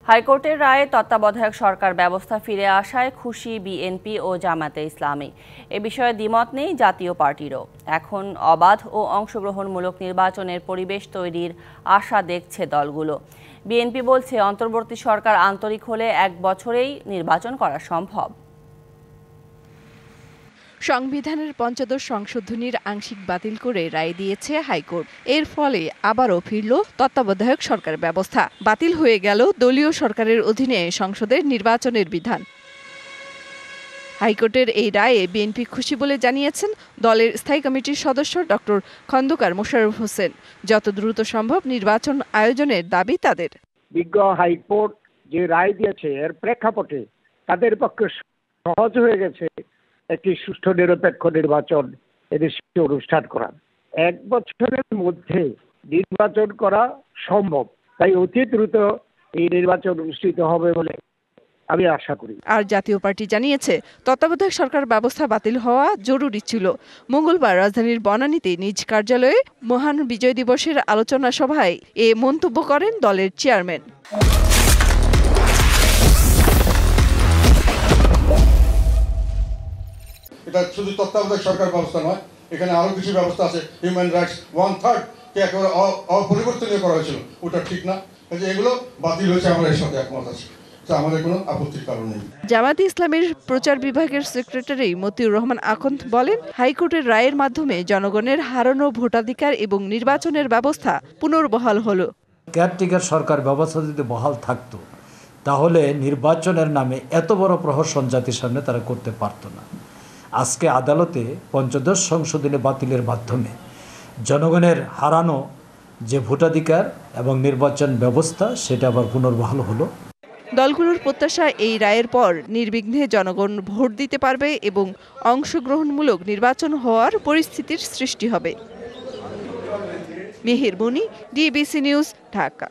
হাইকোর্টের রায়ে তত্ত্বাবধায়ক সরকার ব্যবস্থা ফিরে আসায় খুশি বিএনপি ও জামায়াতে ইসলামী। এ বিষয়ে দ্বিমত নেই জাতীয় পার্টিরও। এখন অবাধ ও অংশগ্রহণমূলক নির্বাচনের পরিবেশ তৈরির আশা দেখছে দলগুলো। বিএনপি বলছে, অন্তর্বর্তী সরকার আন্তরিক হলে 1 বছরেই নির্বাচন করা সম্ভব। সংবিধানের ৫৫ সংশোধনীর আংশিক বাতিল করে রায় দিয়েছে হাইকোর্ট। এর ফলে আবারও ফিরল তত্ত্বাবধায়ক সরকার ব্যবস্থা। বাতিল হয়ে গেল দলীয় সরকারের অধীনে সংসদের নির্বাচনের বিধান। হাইকোর্টের এই রায়ে বিএনপি খুশি বলে জানিয়েছেন দলের স্থায়ী কমিটির সদস্য ডক্টর খন্দকার মোশাররফ হোসেন। যত দ্রুত সম্ভব নির্বাচন আয়োজনের দাবি তাদের। বিজ্ঞ হাইকোর্ট যে রায় দিয়েছে এর প্রেক্ষাপটে তাদের পক্ষে সহজ হয়ে গেছে একটি সুষ্ঠু নিরপেক্ষ নির্বাচন এদেশে অনুষ্ঠান করা। 1 বছরের মধ্যে নির্বাচন করা সম্ভব, তাই অতি দ্রুত এই নির্বাচন অনুষ্ঠিত হবে বলে আমি আশা করি। আর জাতীয় পার্টি জানিয়েছে, তত্ত্বাবধায়ক সরকার ব্যবস্থা বাতিল হওয়া জরুরি ছিল। মঙ্গলবার রাজধানীর বনানীতে নিজ কার্যালয়ে মহান বিজয় দিবসের আলোচনা সভায় এ মন্তব্য করেন দলের চেয়ারম্যান। এটা শুধু তত্ত্বাবধায়ক সরকার ব্যবস্থা নয়, এখানে আরো কিছু ব্যবস্থা আছে। হিউম্যান রাইটস 1/3 কে একেবারে অপরিবর্তনীয় করা হয়েছিল, ওটা ঠিক না। এগুলো বাতিল হয়েছে, আমরা এর সাথে একমত আছি, আমাদের কোনো আপত্তির কারণ নেই। জামায়াতে ইসলামের প্রচার বিভাগের সেক্রেটারি মতিউর রহমান আখন্দ বলেন, হাইকোর্টের রায়ের মাধ্যমে জনগণের হারানো ভোটাধিকার এবং নির্বাচনের ব্যবস্থা পুনর্বহাল হলো। কেয়ারটেকার সরকার ব্যবস্থা যদি বহাল থাকতো, তাহলে নির্বাচনের নামে এত বড় প্রহসন জাতির সামনে তারা করতে পারত না। আজকে আদালতে ৫৫ সংশোধনী বাতিলের মাধ্যমে জনগণের হারানো যে ভোটাধিকার এবং নির্বাচন ব্যবস্থা সেটা আবার পুনর্বহাল হলো। দলগুলোর প্রত্যাশা, এই রায়ের পর নির্বিঘ্নে জনগণ ভোট দিতে পারবে এবং অংশগ্রহণমূলক নির্বাচন হওয়ার পরিস্থিতির সৃষ্টি হবে। মেহের বনি, ডিবিসি নিউজ, ঢাকা।